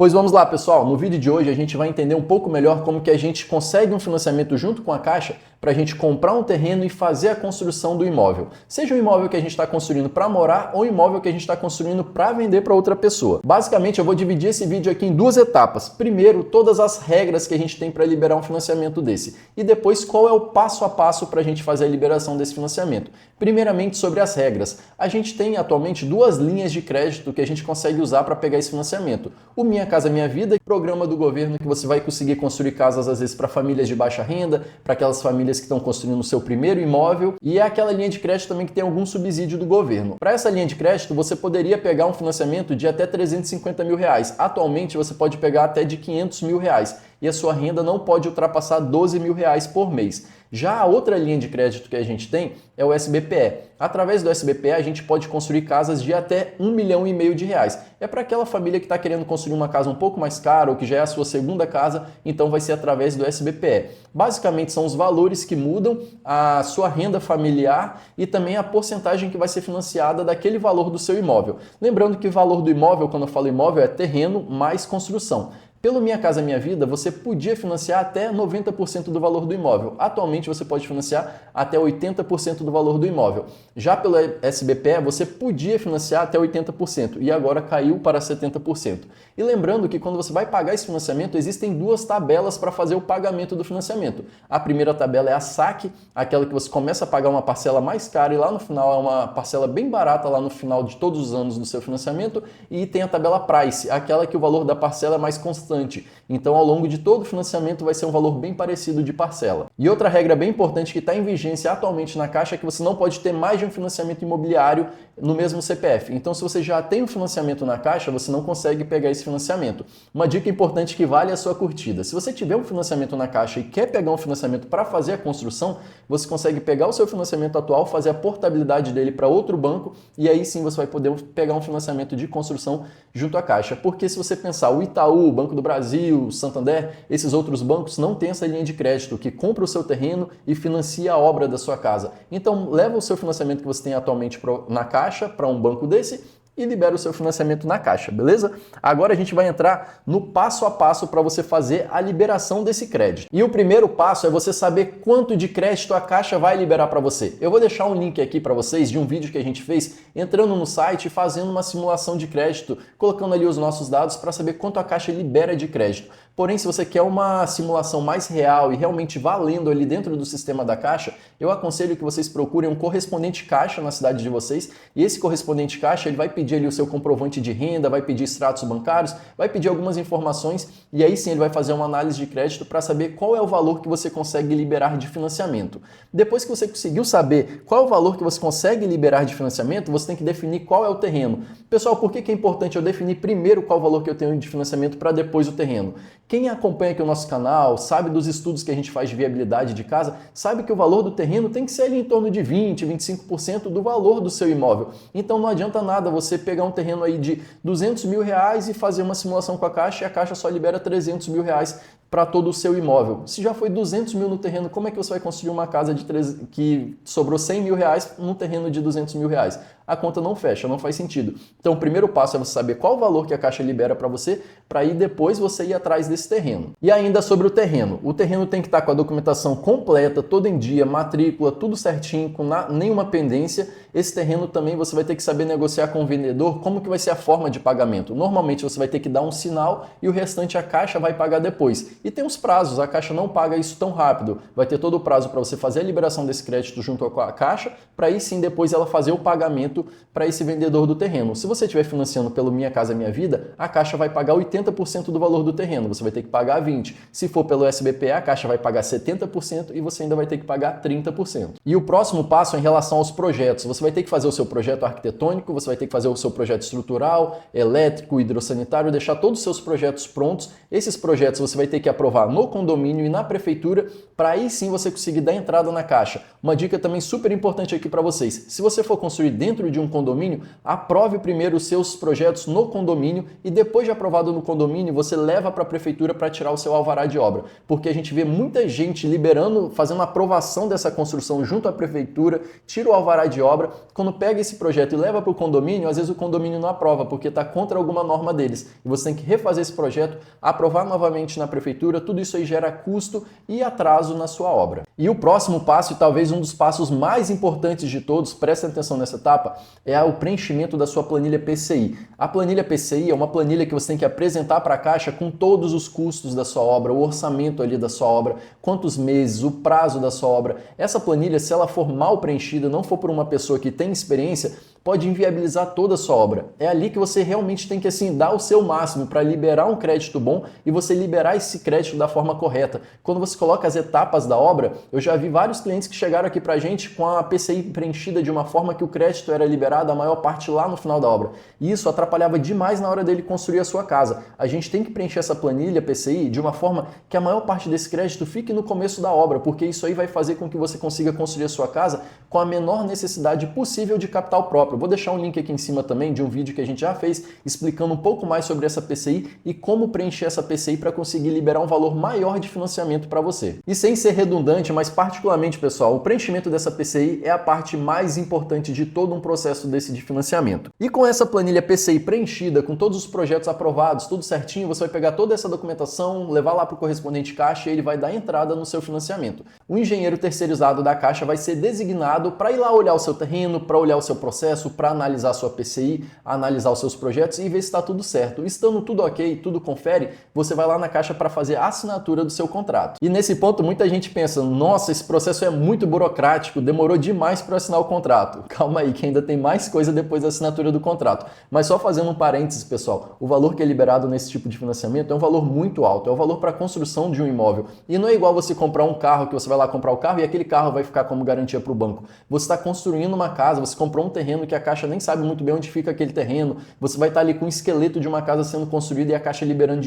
Pois vamos lá, pessoal. No vídeo de hoje a gente vai entender um pouco melhor como que a gente consegue um financiamento junto com a Caixa para a gente comprar um terreno e fazer a construção do imóvel. Seja um imóvel que a gente está construindo para morar ou um imóvel que a gente está construindo para vender para outra pessoa. Basicamente, eu vou dividir esse vídeo aqui em duas etapas. Primeiro, todas as regras que a gente tem para liberar um financiamento desse. E depois, qual é o passo a passo para a gente fazer a liberação desse financiamento. Primeiramente, sobre as regras. A gente tem atualmente duas linhas de crédito que a gente consegue usar para pegar esse financiamento. O Minha Casa Minha Vida, programa do governo que você vai conseguir construir casas às vezes para famílias de baixa renda, para aquelas famílias que estão construindo o seu primeiro imóvel, e é aquela linha de crédito também que tem algum subsídio do governo. Para essa linha de crédito, você poderia pegar um financiamento de até 350 mil reais. Atualmente, você pode pegar até de 500 mil reais e a sua renda não pode ultrapassar 12 mil reais por mês. Já a outra linha de crédito que a gente tem é o SBPE. Através do SBPE, a gente pode construir casas de até 1,5 milhão de reais. É para aquela família que está querendo construir uma casa um pouco mais cara ou que já é a sua segunda casa, então vai ser através do SBPE. Basicamente, são os valores que mudam a sua renda familiar e também a porcentagem que vai ser financiada daquele valor do seu imóvel. Lembrando que o valor do imóvel, quando eu falo imóvel, é terreno mais construção. Pelo Minha Casa Minha Vida, você podia financiar até 90% do valor do imóvel. Atualmente, você pode financiar até 80% do valor do imóvel. Já pelo SBPE, você podia financiar até 80% e agora caiu para 70%. E lembrando que quando você vai pagar esse financiamento, existem duas tabelas para fazer o pagamento do financiamento. A primeira tabela é a saque, aquela que você começa a pagar uma parcela mais cara e lá no final é uma parcela bem barata lá no final de todos os anos do seu financiamento. E tem a tabela price, aquela que o valor da parcela é mais constante. Então, ao longo de todo o financiamento vai ser um valor bem parecido de parcela. E outra regra bem importante que está em vigência atualmente na Caixa é que você não pode ter mais de um financiamento imobiliário no mesmo CPF. Então, se você já tem um financiamento na Caixa, você não consegue pegar esse financiamento. Uma dica importante que vale a sua curtida. Se você tiver um financiamento na Caixa e quer pegar um financiamento para fazer a construção, você consegue pegar o seu financiamento atual, fazer a portabilidade dele para outro banco e aí sim você vai poder pegar um financiamento de construção junto à Caixa. Porque se você pensar, o Itaú, o Banco do Brasil, o Santander, esses outros bancos não têm essa linha de crédito que compra o seu terreno e financia a obra da sua casa. Então, leva o seu financiamento que você tem atualmente na Caixa para um banco desse e libera o seu financiamento na Caixa, beleza? Agora a gente vai entrar no passo a passo para você fazer a liberação desse crédito. E o primeiro passo é você saber quanto de crédito a Caixa vai liberar para você. Eu vou deixar um link aqui para vocês de um vídeo que a gente fez entrando no site e fazendo uma simulação de crédito, colocando ali os nossos dados para saber quanto a Caixa libera de crédito. Porém, se você quer uma simulação mais real e realmente valendo ali dentro do sistema da Caixa, eu aconselho que vocês procurem um correspondente Caixa na cidade de vocês e esse correspondente Caixa ele vai pedir ali o seu comprovante de renda, vai pedir extratos bancários, vai pedir algumas informações e aí sim ele vai fazer uma análise de crédito para saber qual é o valor que você consegue liberar de financiamento. Depois que você conseguiu saber qual é o valor que você consegue liberar de financiamento, você tem que definir qual é o terreno. Pessoal, por que é importante eu definir primeiro qual o valor que eu tenho de financiamento para depois o terreno? Quem acompanha aqui o nosso canal, sabe dos estudos que a gente faz de viabilidade de casa, sabe que o valor do terreno tem que ser ali em torno de 20%, 25% do valor do seu imóvel. Então não adianta nada você pegar um terreno aí de 200 mil reais e fazer uma simulação com a Caixa e a Caixa só libera 300 mil reais para todo o seu imóvel. Se já foi 200 mil no terreno, como é que você vai construir uma casa que sobrou 100 mil reais num terreno de 200 mil reais? A conta não fecha, não faz sentido. Então o primeiro passo é você saber qual o valor que a Caixa libera para você, para aí depois você ir atrás desse terreno. E ainda sobre o terreno tem que estar com a documentação completa, todo em dia, matrícula, tudo certinho, com nenhuma pendência. Esse terreno também você vai ter que saber negociar com o vendedor como que vai ser a forma de pagamento. Normalmente você vai ter que dar um sinal e o restante a Caixa vai pagar depois. E tem uns prazos, a Caixa não paga isso tão rápido. Vai ter todo o prazo para você fazer a liberação desse crédito junto à Caixa, para aí sim depois ela fazer o pagamento para esse vendedor do terreno. Se você estiver financiando pelo Minha Casa Minha Vida, a Caixa vai pagar 80% do valor do terreno, você vai ter que pagar 20%. Se for pelo SBPE, a Caixa vai pagar 70% e você ainda vai ter que pagar 30%. E o próximo passo é em relação aos projetos. Você vai ter que fazer o seu projeto arquitetônico, você vai ter que fazer o seu projeto estrutural, elétrico, hidrossanitário, deixar todos os seus projetos prontos. Esses projetos você vai ter que aprovar no condomínio e na prefeitura, para aí sim você conseguir dar entrada na Caixa. Uma dica também super importante aqui para vocês: se você for construir dentro de um condomínio, aprove primeiro os seus projetos no condomínio e depois de aprovado no condomínio, você leva para a prefeitura para tirar o seu alvará de obra, porque a gente vê muita gente liberando, fazendo a aprovação dessa construção junto à prefeitura, tira o alvará de obra, quando pega esse projeto e leva para o condomínio, às vezes o condomínio não aprova, porque está contra alguma norma deles, e você tem que refazer esse projeto, aprovar novamente na prefeitura, tudo isso aí gera custo e atraso na sua obra. E o próximo passo, e talvez um dos passos mais importantes de todos, prestem atenção nessa etapa, é o preenchimento da sua planilha PCI. A planilha PCI é uma planilha que você tem que apresentar para a Caixa com todos os custos da sua obra, o orçamento ali da sua obra, quantos meses, o prazo da sua obra. Essa planilha, se ela for mal preenchida, não for por uma pessoa que tem experiência, pode inviabilizar toda a sua obra. É ali que você realmente tem que dar o seu máximo para liberar um crédito bom e você liberar esse crédito da forma correta. Quando você coloca as etapas da obra, eu já vi vários clientes que chegaram aqui para a gente com a PCI preenchida de uma forma que o crédito era liberado a maior parte lá no final da obra. E isso atrapalhava demais na hora dele construir a sua casa. A gente tem que preencher essa planilha PCI de uma forma que a maior parte desse crédito fique no começo da obra, porque isso aí vai fazer com que você consiga construir a sua casa com a menor necessidade possível de capital próprio. Eu vou deixar um link aqui em cima também de um vídeo que a gente já fez explicando um pouco mais sobre essa PCI e como preencher essa PCI para conseguir liberar um valor maior de financiamento para você. E sem ser redundante, mas particularmente, pessoal, o preenchimento dessa PCI é a parte mais importante de todo um processo desse de financiamento. E com essa planilha PCI preenchida, com todos os projetos aprovados, tudo certinho, você vai pegar toda essa documentação, levar lá para o correspondente Caixa e ele vai dar entrada no seu financiamento. O engenheiro terceirizado da Caixa vai ser designado para ir lá olhar o seu terreno, para olhar o seu processo, para analisar a sua PCI, analisar os seus projetos e ver se está tudo certo. Estando tudo ok, tudo confere, você vai lá na Caixa para fazer a assinatura do seu contrato. E nesse ponto muita gente pensa, nossa, esse processo é muito burocrático, demorou demais para assinar o contrato. Calma aí, que ainda tem mais coisa depois da assinatura do contrato. Mas só fazendo um parênteses, pessoal, o valor que é liberado nesse tipo de financiamento é um valor muito alto, é o valor para a construção de um imóvel. E não é igual você comprar um carro, que você vai lá comprar o carro e aquele carro vai ficar como garantia para o banco. Você está construindo uma casa, você comprou um terreno que a Caixa nem sabe muito bem onde fica aquele terreno, você vai estar ali com o esqueleto de uma casa sendo construída e a Caixa liberando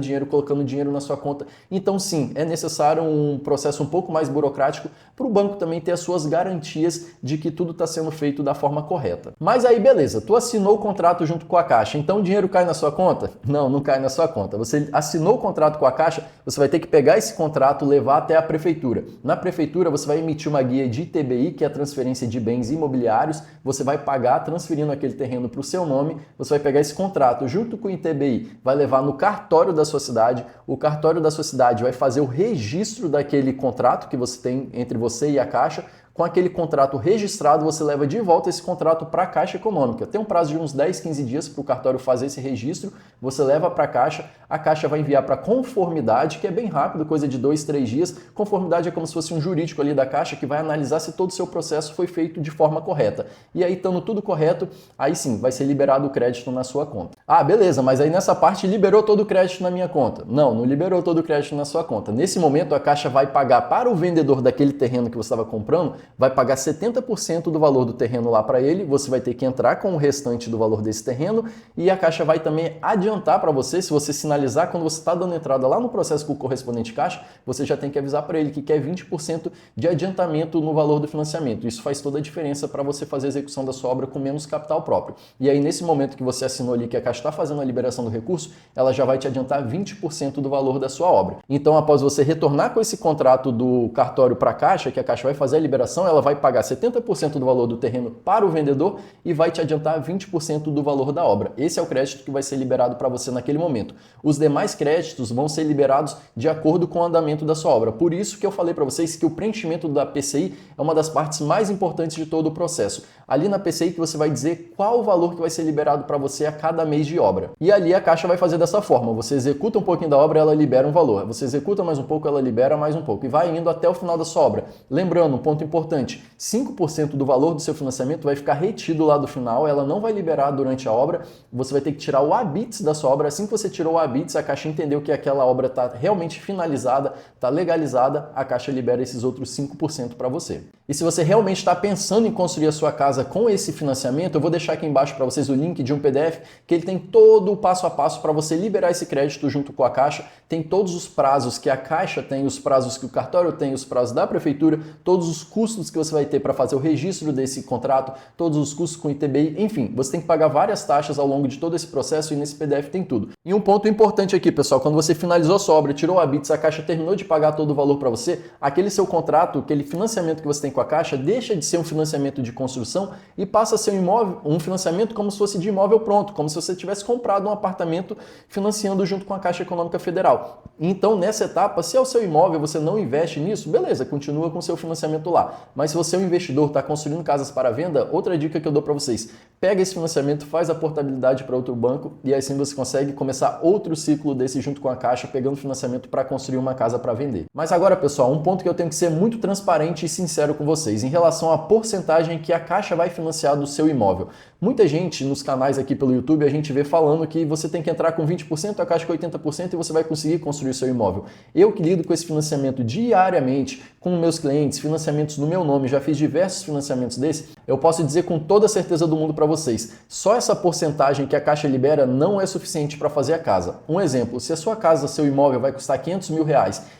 dinheiro, colocando dinheiro na sua conta. Então sim, é necessário um processo um pouco mais burocrático para o banco também ter as suas garantias de que tudo está sendo feito da forma correta. Mas aí beleza, tu assinou o contrato junto com a Caixa, então o dinheiro cai na sua conta? Não, não cai na sua conta. Você assinou o contrato com a Caixa, você vai ter que pegar esse contrato e levar até a prefeitura. Na prefeitura você vai emitir uma guia de ITBI, que é a transferência de bens imobiliários, você vai pagar transferindo aquele terreno para o seu nome, você vai pegar esse contrato junto com o ITBI, vai levar no cartório da sua cidade, o cartório da sua cidade vai fazer o registro daquele contrato que você tem entre você e a Caixa. Com aquele contrato registrado, você leva de volta esse contrato para a Caixa Econômica. Tem um prazo de uns 10, 15 dias para o cartório fazer esse registro, você leva para a Caixa vai enviar para conformidade, que é bem rápido, coisa de 2, 3 dias. Conformidade é como se fosse um jurídico ali da Caixa que vai analisar se todo o seu processo foi feito de forma correta. E aí, estando tudo correto, aí sim, vai ser liberado o crédito na sua conta. Ah, beleza, mas aí nessa parte liberou todo o crédito na minha conta. Não, não liberou todo o crédito na sua conta. Nesse momento, a Caixa vai pagar para o vendedor daquele terreno que você estava comprando, vai pagar 70% do valor do terreno lá para ele, você vai ter que entrar com o restante do valor desse terreno e a Caixa vai também adiantar para você, se você sinalizar quando você está dando entrada lá no processo com o correspondente Caixa, você já tem que avisar para ele que quer 20% de adiantamento no valor do financiamento. Isso faz toda a diferença para você fazer a execução da sua obra com menos capital próprio. E aí nesse momento que você assinou ali que a Caixa está fazendo a liberação do recurso, ela já vai te adiantar 20% do valor da sua obra. Então após você retornar com esse contrato do cartório para a Caixa, que a Caixa vai fazer a liberação, ela vai pagar 70% do valor do terreno para o vendedor e vai te adiantar 20% do valor da obra. Esse é o crédito que vai ser liberado para você naquele momento. Os demais créditos vão ser liberados de acordo com o andamento da sua obra. Por isso que eu falei para vocês que o preenchimento da PCI é uma das partes mais importantes de todo o processo. Ali na PCI que você vai dizer qual o valor que vai ser liberado para você a cada mês de obra. E ali a Caixa vai fazer dessa forma. Você executa um pouquinho da obra, ela libera um valor. Você executa mais um pouco, ela libera mais um pouco. E vai indo até o final da sua obra. Lembrando, um ponto importante, 5% do valor do seu financiamento vai ficar retido lá do final, ela não vai liberar durante a obra, você vai ter que tirar o habite da sua obra. Assim que você tirou o habite, a Caixa entendeu que aquela obra está realmente finalizada, está legalizada, a Caixa libera esses outros 5% para você. E se você realmente está pensando em construir a sua casa com esse financiamento, eu vou deixar aqui embaixo para vocês o link de um PDF que ele tem todo o passo a passo para você liberar esse crédito junto com a Caixa. Tem todos os prazos que a Caixa tem, os prazos que o cartório tem, os prazos da prefeitura, todos os custos que você vai ter para fazer o registro desse contrato, todos os custos com ITBI, enfim, você tem que pagar várias taxas ao longo de todo esse processo e nesse PDF tem tudo. E um ponto importante aqui, pessoal, quando você finalizou a sua obra, tirou o habite, a Caixa terminou de pagar todo o valor para você, aquele seu contrato, aquele financiamento que você tem com a Caixa deixa de ser um financiamento de construção e passa a ser um financiamento como se fosse de imóvel pronto, como se você tivesse comprado um apartamento financiando junto com a Caixa Econômica Federal. Então, nessa etapa, se é o seu imóvel, você não investe nisso, beleza, continua com o seu financiamento lá. Mas se você é um investidor, está construindo casas para venda, outra dica que eu dou para vocês, pega esse financiamento, faz a portabilidade para outro banco e assim você consegue começar outro ciclo desse junto com a Caixa, pegando financiamento para construir uma casa para vender. Mas agora, pessoal, um ponto que eu tenho que ser muito transparente e sincero com vocês, em relação à porcentagem que a Caixa vai financiar do seu imóvel. Muita gente nos canais aqui pelo YouTube, a gente vê falando que você tem que entrar com 20%, a Caixa com 80% e você vai conseguir construir o seu imóvel. Eu que lido com esse financiamento diariamente, com meus clientes, financiamentos no meu nome, já fiz diversos financiamentos desse, eu posso dizer com toda a certeza do mundo para vocês, só essa porcentagem que a Caixa libera não é suficiente para fazer a casa. Um exemplo, se a sua casa, seu imóvel vai custar R$500 mil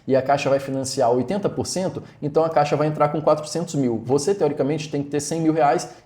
e a Caixa vai financiar 80%, então a Caixa vai entrar com 400 mil. Você, teoricamente, tem que ter R$100 mil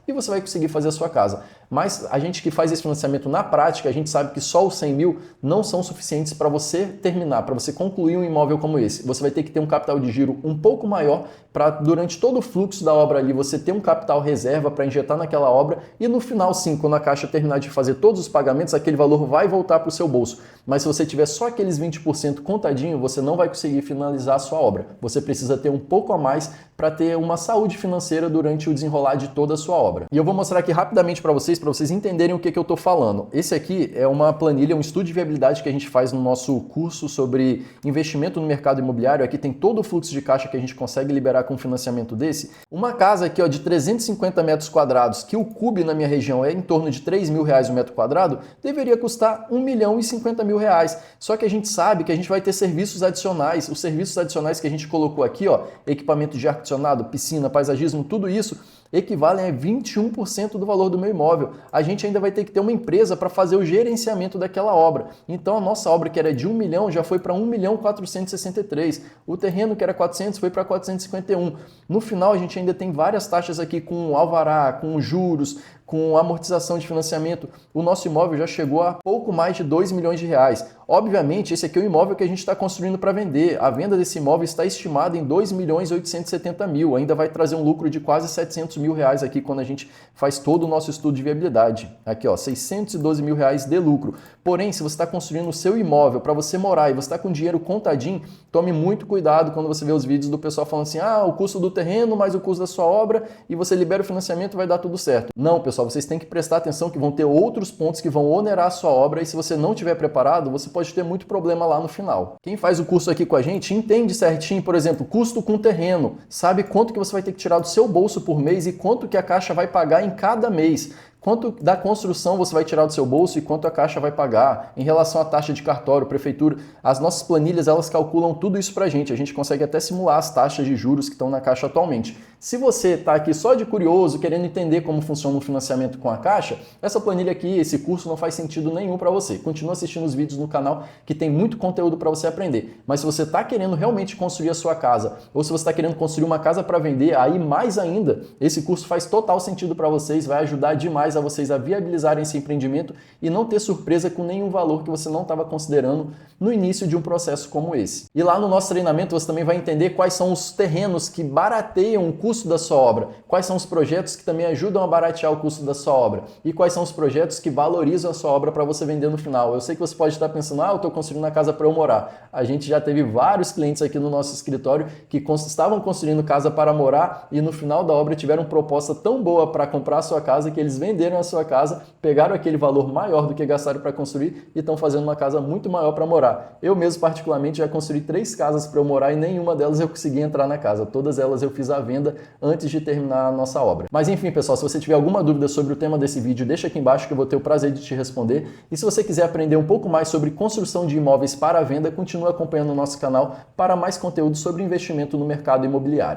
e você vai conseguir fazer a sua casa. Mas a gente que faz esse financiamento na prática, a gente sabe que só os 100 mil não são suficientes para você terminar, para você concluir um imóvel como esse. Você vai ter que ter um capital de giro um pouco maior para, durante todo o fluxo da obra ali, você ter um capital reserva para injetar naquela obra e no final, sim, quando a Caixa terminar de fazer todos os pagamentos, aquele valor vai voltar para o seu bolso. Mas se você tiver só aqueles 20% contadinho, você não vai conseguir finalizar a sua obra. Você precisa ter um pouco a mais para ter uma saúde financeira durante o desenrolar de toda a sua obra. E eu vou mostrar aqui rapidamente para vocês entenderem o que eu estou falando. Esse aqui é uma planilha, um estudo de viabilidade que a gente faz no nosso curso sobre investimento no mercado imobiliário. Aqui tem todo o fluxo de caixa que a gente consegue liberar com um financiamento desse. Uma casa aqui, ó, de 350 metros quadrados, que o CUB na minha região é em torno de R$3 mil o metro quadrado, deveria custar R$1.050.000. Só que a gente sabe que a gente vai ter serviços adicionais. Os serviços adicionais que a gente colocou aqui, ó, equipamento de ar-condicionado, piscina, paisagismo, tudo isso equivalem a 21% do valor do meu imóvel. A gente ainda vai ter que ter uma empresa para fazer o gerenciamento daquela obra. Então a nossa obra, que era de 1 milhão, já foi para 1.463.000. O terreno, que era 400, foi para 451. No final, a gente ainda tem várias taxas aqui com alvará, com juros, com amortização de financiamento. O nosso imóvel já chegou a pouco mais de R$2 milhões. Obviamente, esse aqui é o imóvel que a gente está construindo para vender. A venda desse imóvel está estimada em R$2.870.000. Ainda vai trazer um lucro de quase R$700 mil aqui quando a gente faz todo o nosso estudo de viabilidade. Aqui, ó, R$612 mil de lucro. Porém, se você está construindo o seu imóvel para você morar e você está com dinheiro contadinho, tome muito cuidado quando você vê os vídeos do pessoal falando assim, o custo do terreno mais o custo da sua obra e você libera o financiamento, vai dar tudo certo. Não, pessoal, vocês têm que prestar atenção que vão ter outros pontos que vão onerar a sua obra e se você não estiver preparado, você pode ter muito problema lá no final. Quem faz o curso aqui com a gente entende certinho, por exemplo, custo com terreno, sabe quanto que você vai ter que tirar do seu bolso por mês e quanto que a Caixa vai pagar em cada mês. Quanto da construção você vai tirar do seu bolso e quanto a Caixa vai pagar. Em relação à taxa de cartório, prefeitura, as nossas planilhas, elas calculam tudo isso pra gente. A gente consegue até simular as taxas de juros que estão na Caixa atualmente. Se você está aqui só de curioso, querendo entender como funciona o financiamento com a Caixa, essa planilha aqui, esse curso não faz sentido nenhum para você. Continua assistindo os vídeos no canal que tem muito conteúdo para você aprender. Mas se você está querendo realmente construir a sua casa, ou se você está querendo construir uma casa para vender, aí mais ainda, esse curso faz total sentido para vocês, vai ajudar demais a vocês a viabilizarem esse empreendimento e não ter surpresa com nenhum valor que você não estava considerando no início de um processo como esse. E lá no nosso treinamento você também vai entender quais são os terrenos que barateiam o custo da sua obra, quais são os projetos que também ajudam a baratear o custo da sua obra e quais são os projetos que valorizam a sua obra para você vender no final. Eu sei que você pode estar pensando, eu estou construindo uma casa para eu morar. A gente já teve vários clientes aqui no nosso escritório que estavam construindo casa para morar e no final da obra tiveram proposta tão boa para comprar a sua casa que eles venderam a sua casa, pegaram aquele valor maior do que gastaram para construir e estão fazendo uma casa muito maior para morar. Eu mesmo, particularmente, já construí 3 casas para eu morar e nenhuma delas eu consegui entrar na casa. Todas elas eu fiz à venda antes de terminar a nossa obra. Mas enfim, pessoal, se você tiver alguma dúvida sobre o tema desse vídeo, deixa aqui embaixo que eu vou ter o prazer de te responder. E se você quiser aprender um pouco mais sobre construção de imóveis para venda, continue acompanhando o nosso canal para mais conteúdo sobre investimento no mercado imobiliário.